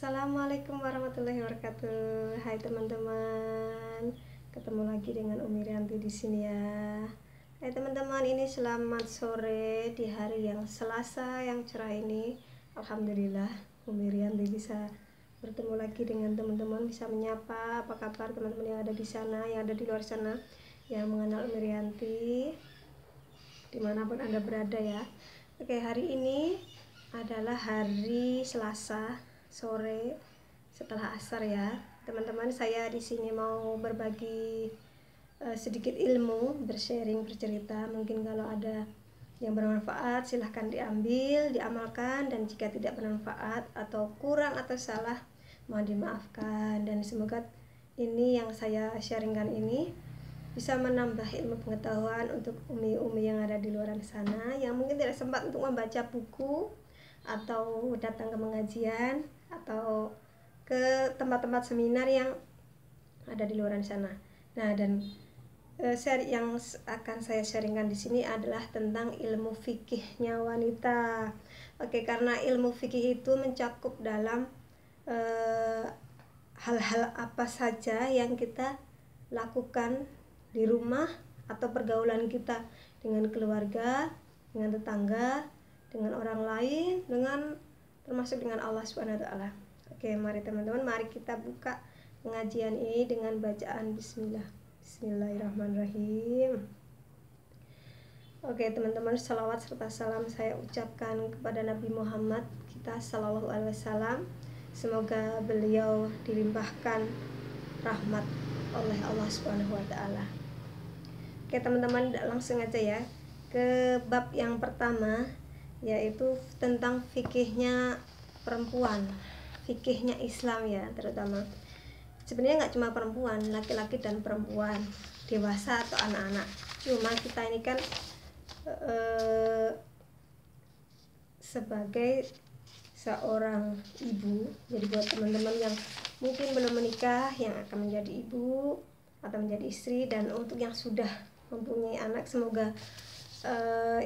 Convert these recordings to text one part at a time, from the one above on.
Assalamualaikum warahmatullahi wabarakatuh. Hai teman-teman, ketemu lagi dengan Umi Rianti di sini ya. Hai teman-teman, ini selamat sore di hari yang Selasa yang cerah ini. Alhamdulillah, Umi Rianti bisa bertemu lagi dengan teman-teman, bisa menyapa. Apa kabar teman-teman yang ada di sana, yang ada di luar sana, yang mengenal Umi Rianti, dimanapun Anda berada ya. Oke, hari ini adalah hari Selasa sore setelah asar ya teman-teman. Saya di sini mau berbagi sedikit ilmu, bersharing, bercerita. Mungkin kalau ada yang bermanfaat silahkan diambil, diamalkan, dan jika tidak bermanfaat atau kurang atau salah mohon dimaafkan. Dan semoga ini yang saya sharingkan ini bisa menambah ilmu pengetahuan untuk umi-umi yang ada di luar sana yang mungkin tidak sempat untuk membaca buku atau datang ke pengajian atau ke tempat-tempat seminar yang ada di luar sana. Nah, dan yang akan saya sharingkan di sini adalah tentang ilmu fikihnya wanita. Oke, karena ilmu fikih itu mencakup dalam hal-hal apa saja yang kita lakukan di rumah atau pergaulan kita dengan keluarga, dengan tetangga, dengan orang lain, termasuk dengan Allah Subhanahu wa taala. Oke, mari teman-teman, mari kita buka pengajian ini dengan bacaan Bismillahirrahmanirrahim. Oke teman-teman, salawat serta salam saya ucapkan kepada Nabi Muhammad kita sallallahu alaihi wasallam. Semoga beliau dilimpahkan rahmat oleh Allah Subhanahu wa taala. Oke teman-teman, langsung aja ya ke bab yang pertama, yaitu tentang fikihnya perempuan, fikihnya Islam ya, terutama sebenarnya nggak cuma perempuan, laki-laki dan perempuan, dewasa atau anak-anak. Cuma kita ini kan sebagai seorang ibu, jadi buat teman-teman yang mungkin belum menikah, yang akan menjadi ibu atau menjadi istri, dan untuk yang sudah mempunyai anak, semoga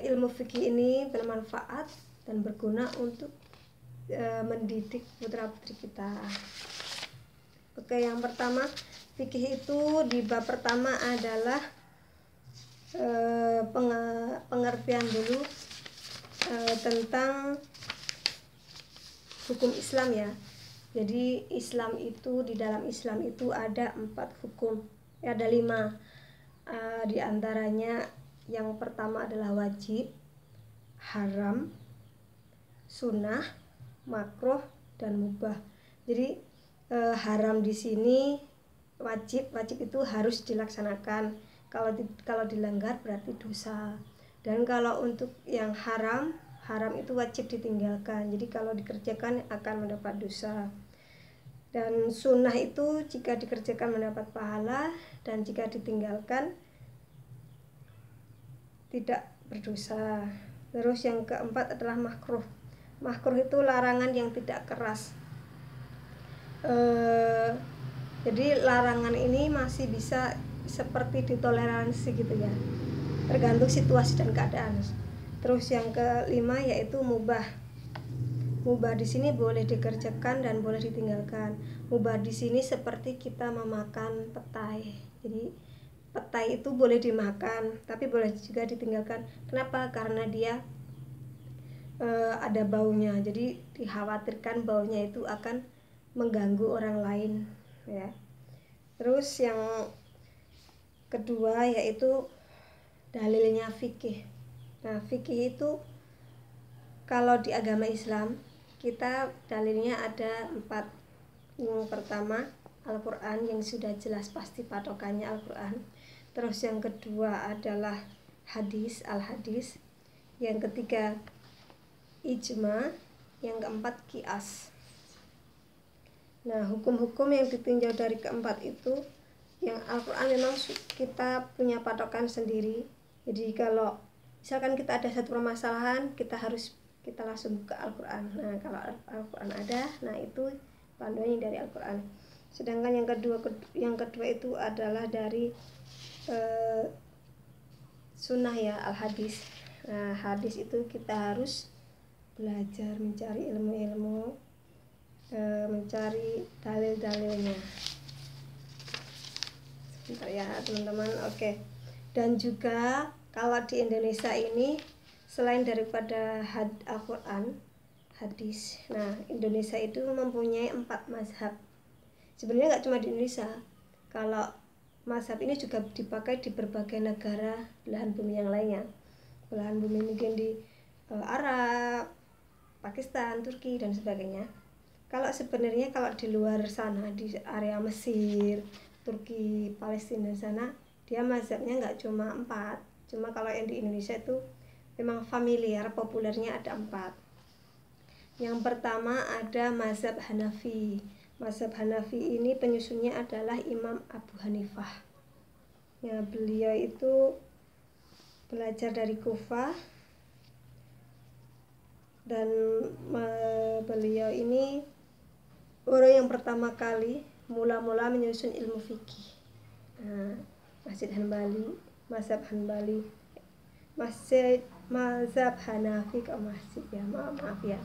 ilmu fikih ini bermanfaat dan berguna untuk mendidik putra-putri kita. Oke, yang pertama, fikih itu di bab pertama adalah pengertian dulu tentang hukum Islam ya. Jadi Islam itu, di dalam Islam itu ada 4 hukum, ada 5. Di antaranya yang pertama adalah wajib, haram, sunnah, makruh, dan mubah. Jadi haram di sini wajib itu harus dilaksanakan. Kalau dilanggar berarti dosa. Dan kalau untuk yang haram itu wajib ditinggalkan. Jadi kalau dikerjakan akan mendapat dosa. Dan sunnah itu jika dikerjakan mendapat pahala, dan jika ditinggalkan tidak berdosa. Terus yang keempat adalah makruh. Makruh itu larangan yang tidak keras. Jadi larangan ini masih bisa seperti ditoleransi gitu ya, tergantung situasi dan keadaan. Terus yang kelima yaitu mubah. Mubah di sini boleh dikerjakan dan boleh ditinggalkan. Mubah di sini seperti kita memakan petai. Jadi petai itu boleh dimakan, tapi boleh juga ditinggalkan. Kenapa? Karena dia ada baunya. Jadi dikhawatirkan baunya itu akan mengganggu orang lain ya. Terus yang kedua yaitu dalilnya fikih. Nah, fikih itu kalau di agama Islam kita dalilnya ada 4. Yang pertama Al-Quran, yang sudah jelas pasti patokannya Al-Quran. Terus yang kedua adalah hadis, al-hadis. Yang ketiga ijma. Yang keempat kias. Nah, hukum-hukum yang ditinjau dari keempat itu, yang Al-Quran memang kita punya patokan sendiri. Jadi kalau misalkan kita ada satu permasalahan, kita langsung buka Al-Quran. Nah, kalau Al-Quran ada, nah itu panduannya dari Al-Quran. Sedangkan yang kedua itu adalah dari sunnah ya, al-hadis. Nah, hadis itu kita harus belajar, mencari ilmu-ilmu, mencari dalil-dalilnya. Sebentar ya teman-teman. Oke. Dan juga kalau di Indonesia ini selain daripada Al-Quran, hadis, nah Indonesia itu mempunyai 4 mazhab. Sebenarnya nggak cuma di Indonesia, kalau mazhab ini juga dipakai di berbagai negara belahan bumi yang lainnya. Belahan bumi mungkin di Arab, Pakistan, Turki dan sebagainya. Kalau sebenarnya kalau di luar sana, di area Mesir, Turki, Palestina sana, dia mazhabnya nggak cuma 4. Cuma kalau yang di Indonesia itu memang familiar, populernya ada 4. Yang pertama ada mazhab Hanafi. Mazhab Hanafi ini penyusunnya adalah Imam Abu Hanifah. Ya, beliau itu belajar dari Kufah, dan beliau ini orang yang pertama kali mula-mula menyusun ilmu fikih. Nah, Masjid Hanbali, mazhab Hanbali, mazhab Hanafi, kok masjid ya, maaf ya.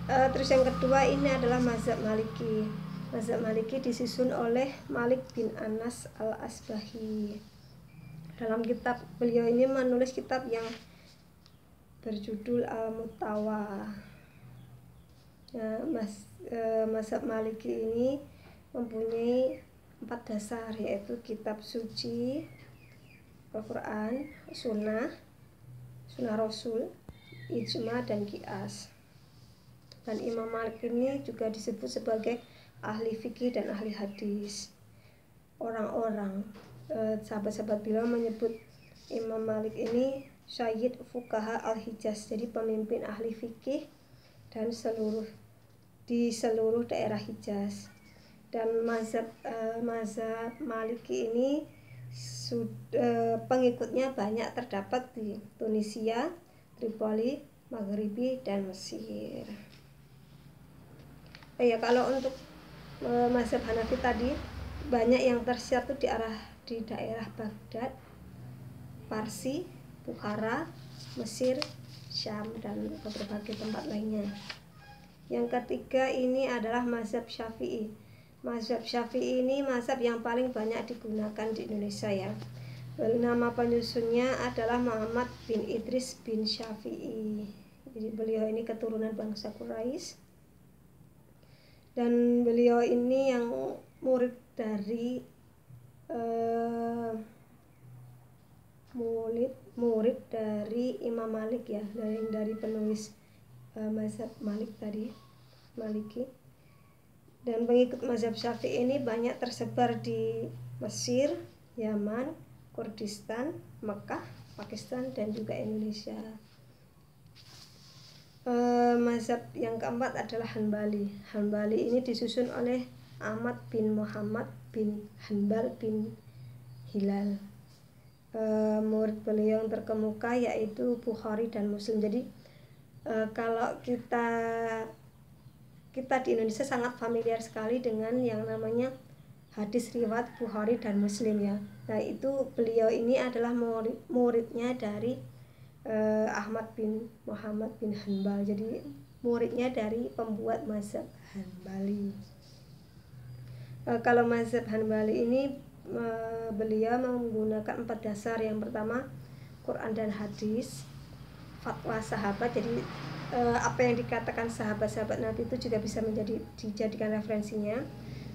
Terus yang kedua ini adalah mazhab Maliki. Mazhab Maliki disusun oleh Malik bin Anas al-Asbahi. Dalam kitab beliau ini menulis kitab yang berjudul Al-Muttawa. Nah, mazhab Maliki ini mempunyai 4 dasar, yaitu kitab suci, Al-Quran, sunnah Rasul, ijma dan qiyas. Dan Imam Malik ini juga disebut sebagai ahli fikih dan ahli hadis. Orang-orang sahabat-sahabat beliau menyebut Imam Malik ini Sayyid Fuqaha al-Hijaz, jadi pemimpin ahli fikih dan di seluruh daerah Hijaz. Dan mazhab Maliki ini pengikutnya banyak terdapat di Tunisia, Tripoli, Maghribi dan Mesir. Ya, kalau untuk mazhab Hanafi tadi banyak yang tersiar tuh di daerah Baghdad, Parsi, Bukhara, Mesir, Syam dan berbagai tempat lainnya. Yang ketiga ini adalah mazhab Syafi'i. Mazhab Syafi'i ini mazhab yang paling banyak digunakan di Indonesia ya. Nama penyusunnya adalah Muhammad bin Idris bin Syafi'i. Jadi beliau ini keturunan bangsa Quraisy. Dan beliau ini yang murid dari murid dari Imam Malik ya, dari penulis mazhab Malik tadi, Maliki. Dan pengikut mazhab Syafi'i ini banyak tersebar di Mesir, Yaman, Kurdistan, Mekah, Pakistan dan juga Indonesia. Mazhab yang keempat adalah Hanbali. Hanbali ini disusun oleh Ahmad bin Muhammad bin Hanbal bin Hilal. Murid beliau yang terkemuka yaitu Bukhari dan Muslim. Jadi kalau kita di Indonesia sangat familiar sekali dengan yang namanya hadis riwayat Bukhari dan Muslim ya. Nah, itu beliau ini adalah muridnya dari Ahmad bin Muhammad bin Hanbal. Jadi muridnya dari pembuat mazhab Hanbali. Kalau mazhab Hanbali ini beliau menggunakan 4 dasar. Yang pertama Quran dan hadis, fatwa sahabat. Jadi apa yang dikatakan sahabat-sahabat Nabi itu juga bisa dijadikan referensinya.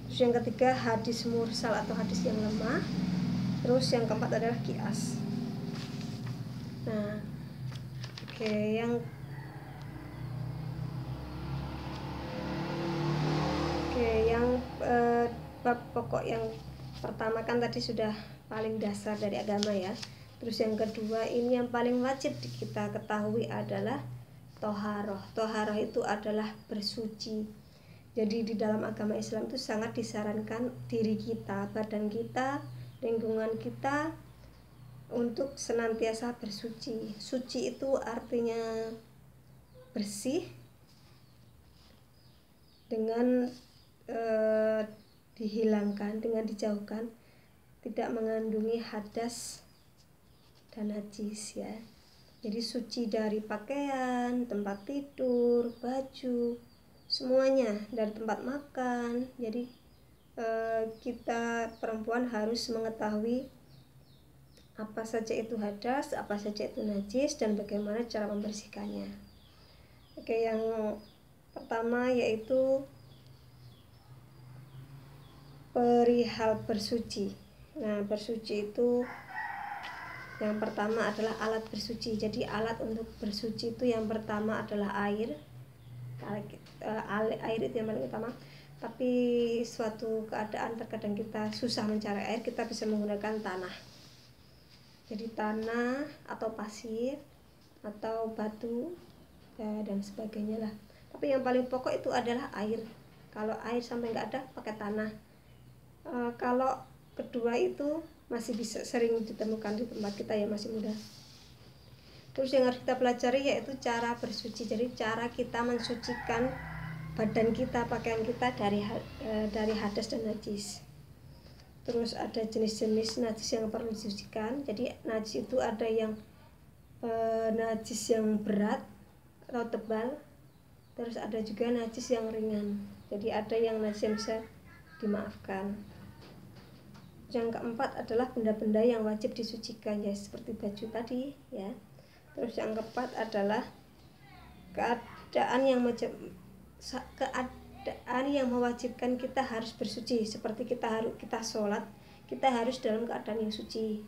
Terus yang ketiga hadis mursal atau hadis yang lemah. Terus yang keempat adalah qiyas. Nah, yang bab pokok yang pertama kan tadi sudah paling dasar dari agama ya. Terus yang kedua ini yang paling wajib kita ketahui adalah toharoh. Toharoh itu adalah bersuci. Jadi di dalam agama Islam itu sangat disarankan diri kita, badan kita, lingkungan kita untuk senantiasa bersuci. Suci itu artinya bersih dengan dihilangkan, dengan dijauhkan, tidak mengandungi hadas dan najis ya. Jadi suci dari pakaian, tempat tidur, baju, semuanya dari tempat makan. Jadi kita perempuan harus mengetahui apa saja itu hadas, apa saja itu najis, dan bagaimana cara membersihkannya. Oke, yang pertama yaitu perihal bersuci. Nah, bersuci itu yang pertama adalah alat bersuci. Jadi alat untuk bersuci itu yang pertama adalah air. Air itu yang paling utama. Tapi suatu keadaan terkadang kita susah mencari air, kita bisa menggunakan tanah. Jadi tanah atau pasir atau batu dan sebagainya lah. Tapi yang paling pokok itu adalah air. Kalau air sampai nggak ada, pakai tanah. Kalau kedua itu masih bisa sering ditemukan di tempat kita ya, masih mudah. Terus yang harus kita pelajari yaitu cara bersuci. Jadi cara kita mensucikan badan kita, pakaian kita dari hadas dan najis. Terus ada jenis-jenis najis yang perlu disucikan. Jadi najis itu ada yang najis yang berat atau tebal. Terus ada juga najis yang ringan. Jadi ada yang najis yang bisa dimaafkan. Yang keempat adalah benda-benda yang wajib disucikan, ya seperti baju tadi ya. Terus yang keempat adalah keadaan yang mewajibkan kita harus bersuci, seperti kita sholat, kita harus dalam keadaan yang suci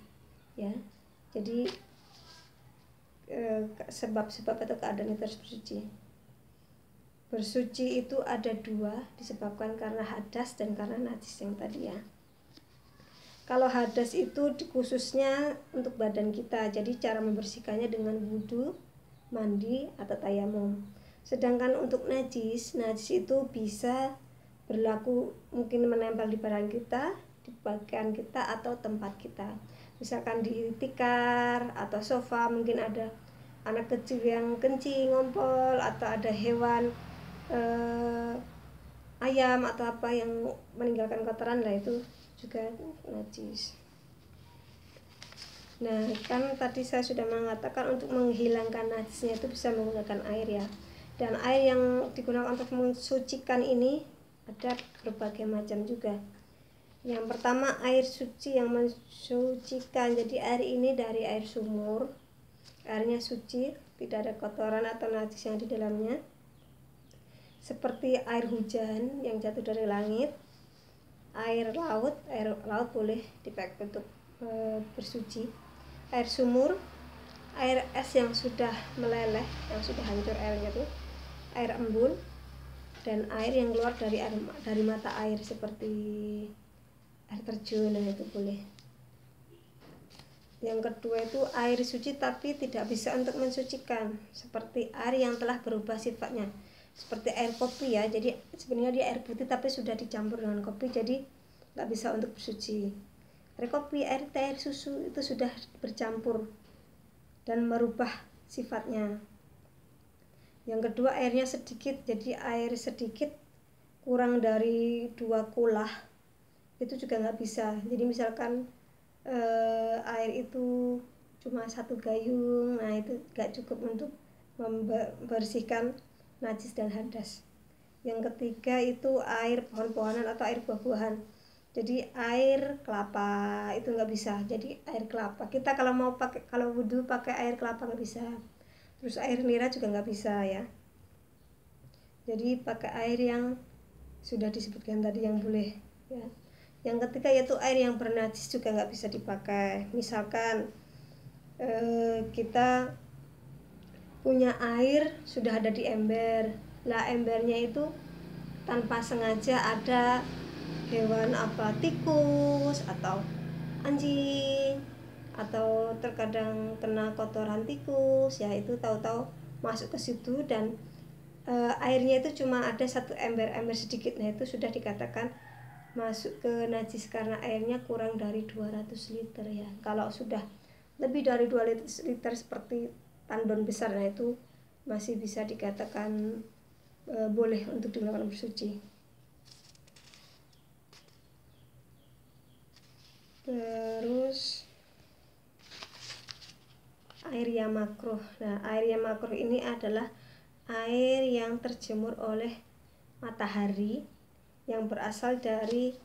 ya. Jadi sebab-sebab atau keadaan itu harus bersuci. Bersuci itu ada dua, disebabkan karena hadas dan karena najis yang tadi ya. Kalau hadas itu khususnya untuk badan kita, jadi cara membersihkannya dengan wudu, mandi, atau tayamum. Sedangkan untuk najis itu bisa berlaku mungkin menempel di badan kita, di pakaian kita, atau tempat kita. Misalkan di tikar atau sofa, mungkin ada anak kecil yang kencing, ngompol, atau ada hewan ayam atau apa yang meninggalkan kotoran lah, itu juga najis. Nah, kan tadi saya sudah mengatakan untuk menghilangkan najisnya itu bisa menggunakan air ya. Dan air yang digunakan untuk mensucikan ini ada berbagai macam juga. Yang pertama air suci yang mensucikan. Jadi air ini dari air sumur. Airnya suci, tidak ada kotoran atau najis yang di dalamnya. Seperti air hujan yang jatuh dari langit. Air laut boleh dipakai untuk bersuci. Air sumur, air es yang sudah meleleh, yang sudah hancur airnya itu, air embun, dan air yang keluar dari mata air seperti air terjun, nah itu boleh. Yang kedua itu air suci tapi tidak bisa untuk mensucikan, seperti air yang telah berubah sifatnya, seperti air kopi ya. Jadi sebenarnya dia air putih tapi sudah dicampur dengan kopi, jadi nggak bisa untuk bersuci. Air kopi, air teh, air susu itu sudah bercampur dan merubah sifatnya. Yang kedua airnya sedikit, jadi air sedikit kurang dari 2 kulah itu juga nggak bisa. Jadi misalkan air itu cuma 1 gayung, nah itu nggak cukup untuk membersihkan najis dan hadas. Yang ketiga itu air pohon-pohonan atau air buah-buahan. Jadi air kelapa itu nggak bisa. Jadi air kelapa kita kalau wudhu pakai air kelapa nggak bisa. Terus air nira juga nggak bisa ya. Jadi pakai air yang sudah disebutkan tadi yang boleh ya. Yang ketiga yaitu air yang bernajis juga nggak bisa dipakai. Misalkan kita punya air sudah ada di ember, lah embernya itu tanpa sengaja ada hewan apa, tikus atau anjing, atau terkadang kena kotoran tikus ya, itu tahu-tahu masuk ke situ dan airnya itu cuma ada 1 ember sedikit, nah itu sudah dikatakan masuk ke najis karena airnya kurang dari 200 liter ya. Kalau sudah lebih dari 2 liter seperti tandon besar, nah itu masih bisa dikatakan boleh untuk digunakan bersuci. Terus air yang makruh. Nah, air yang makruh ini adalah air yang terjemur oleh matahari yang berasal dari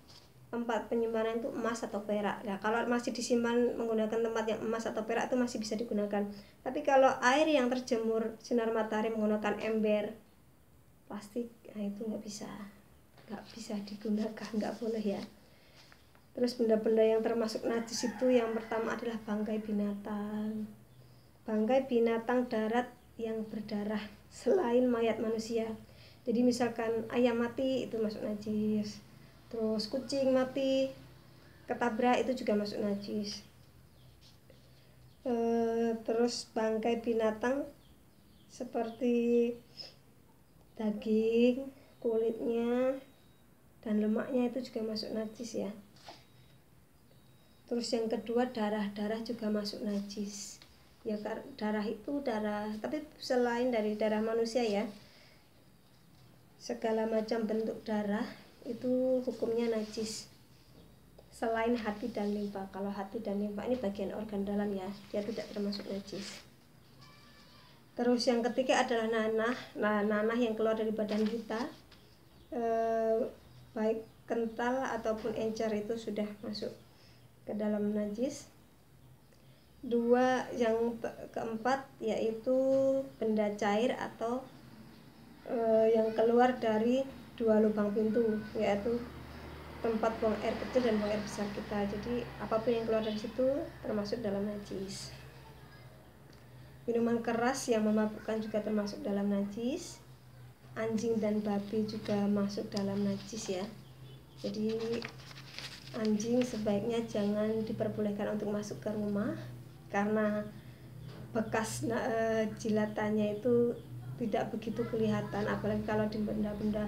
tempat penyimpanan itu emas atau perak. Nah, kalau masih disimpan menggunakan tempat yang emas atau perak itu masih bisa digunakan. Tapi kalau air yang terjemur sinar matahari menggunakan ember plastik, nah itu nggak bisa digunakan, nggak boleh ya. Terus benda-benda yang termasuk najis itu yang pertama adalah bangkai binatang. Bangkai binatang darat yang berdarah selain mayat manusia. Jadi misalkan ayam mati itu masuk najis. Terus kucing mati ketabrak itu juga masuk najis. Terus bangkai binatang seperti daging, kulitnya dan lemaknya itu juga masuk najis ya. Terus yang kedua darah juga masuk najis ya. Darah itu darah, tapi selain dari darah manusia ya, segala macam bentuk darah itu hukumnya najis selain hati dan limpa. Kalau hati dan limpa ini bagian organ dalam ya, dia tidak termasuk najis. Terus yang ketiga adalah nanah. Nah, nanah yang keluar dari badan kita, baik kental ataupun encer itu sudah masuk ke dalam najis. Yang keempat yaitu benda cair atau yang keluar dari 2 lubang pintu, yaitu tempat buang air kecil dan buang air besar kita. Jadi apapun yang keluar dari situ termasuk dalam najis. Minuman keras yang memabukkan juga termasuk dalam najis. Anjing dan babi juga masuk dalam najis ya. Jadi anjing sebaiknya jangan diperbolehkan untuk masuk ke rumah karena bekas jilatannya itu tidak begitu kelihatan, apalagi kalau di benda-benda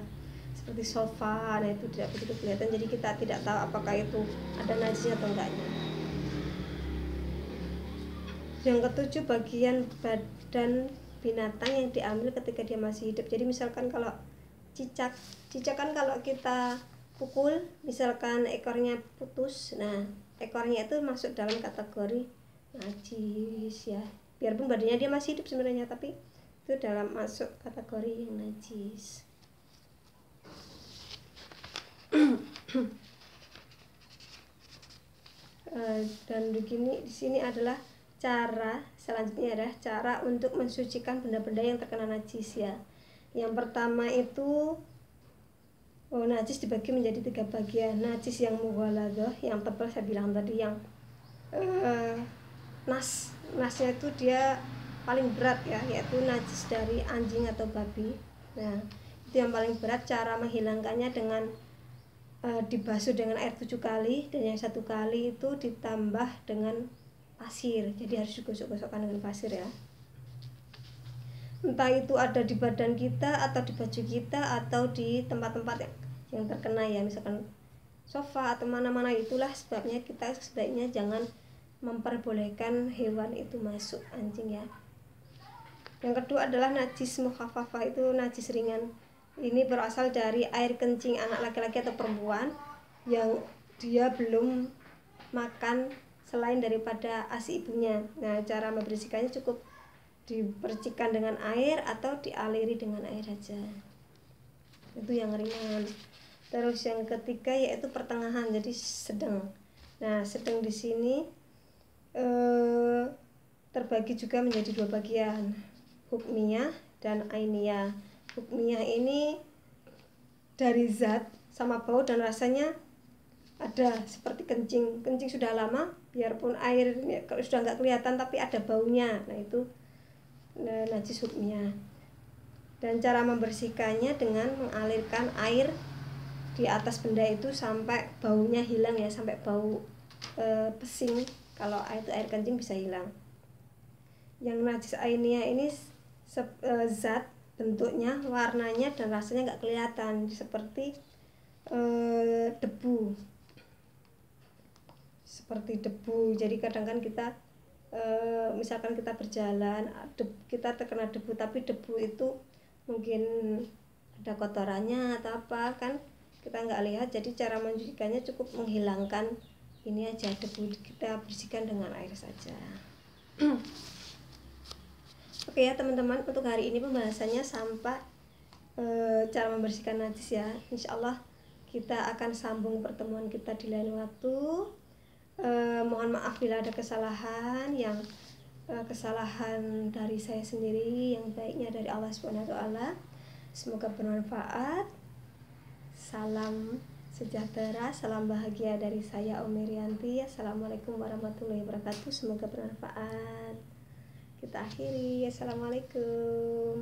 seperti sofa, nah itu tidak begitu kelihatan, jadi kita tidak tahu apakah itu ada najisnya atau enggaknya. Yang ketujuh, bagian badan binatang yang diambil ketika dia masih hidup. Jadi misalkan kalau cicak kan kalau kita pukul, misalkan ekornya putus, nah ekornya itu masuk dalam kategori najis ya. Biarpun badannya dia masih hidup sebenarnya, tapi itu dalam masuk kategori yang najis. Dan begini, di sini adalah selanjutnya adalah cara untuk mensucikan benda-benda yang terkena najis ya. Yang pertama itu najis dibagi menjadi 3 bagian. Najis yang mughaladah, yang tebal saya bilang tadi, yang nasnya itu dia paling berat ya, yaitu najis dari anjing atau babi. Nah, itu yang paling berat. Cara menghilangkannya dengan dibasuh dengan air 7 kali, dan yang 1 kali itu ditambah dengan pasir. Jadi harus digosok-gosokkan dengan pasir ya. Entah itu ada di badan kita atau di baju kita atau di tempat-tempat yang terkena ya, misalkan sofa atau mana-mana, itulah sebabnya kita sebaiknya jangan memperbolehkan hewan itu masuk, anjing ya. Yang kedua adalah najis mukhafafah, itu najis ringan. Ini berasal dari air kencing anak laki-laki atau perempuan yang dia belum makan selain daripada ASI ibunya. Nah, cara membersihkannya cukup dipercikan dengan air atau dialiri dengan air aja. Itu yang ringan. Terus yang ketiga yaitu pertengahan, jadi sedang. Nah, sedang di sini terbagi juga menjadi 2 bagian, hukmiyah dan ainiyah. Hukmiyah ini dari zat sama bau dan rasanya ada seperti kencing sudah lama, biarpun air kalau sudah nggak kelihatan tapi ada baunya, nah itu najis hukmiyah. Dan cara membersihkannya dengan mengalirkan air di atas benda itu sampai baunya hilang ya, sampai bau pesing, kalau itu air kencing bisa hilang. Yang najis ainiyah ini zat, bentuknya, warnanya dan rasanya nggak kelihatan, seperti debu. Jadi kadang kan kita misalkan kita berjalan, kita terkena debu, tapi debu itu mungkin ada kotorannya atau apa kan kita nggak lihat. Jadi cara mencucikannya cukup menghilangkan ini aja, debu kita bersihkan dengan air saja. Oke ya teman-teman, untuk hari ini pembahasannya sampai cara membersihkan najis ya. Insya Allah kita akan sambung pertemuan kita di lain waktu. Mohon maaf bila ada kesalahan kesalahan dari saya sendiri, yang baiknya dari Allah Subhanahu wa taala. Semoga bermanfaat. Salam sejahtera, salam bahagia dari saya Umi Rianti. Assalamualaikum warahmatullahi wabarakatuh. Semoga bermanfaat. Kita akhiri. Assalamualaikum.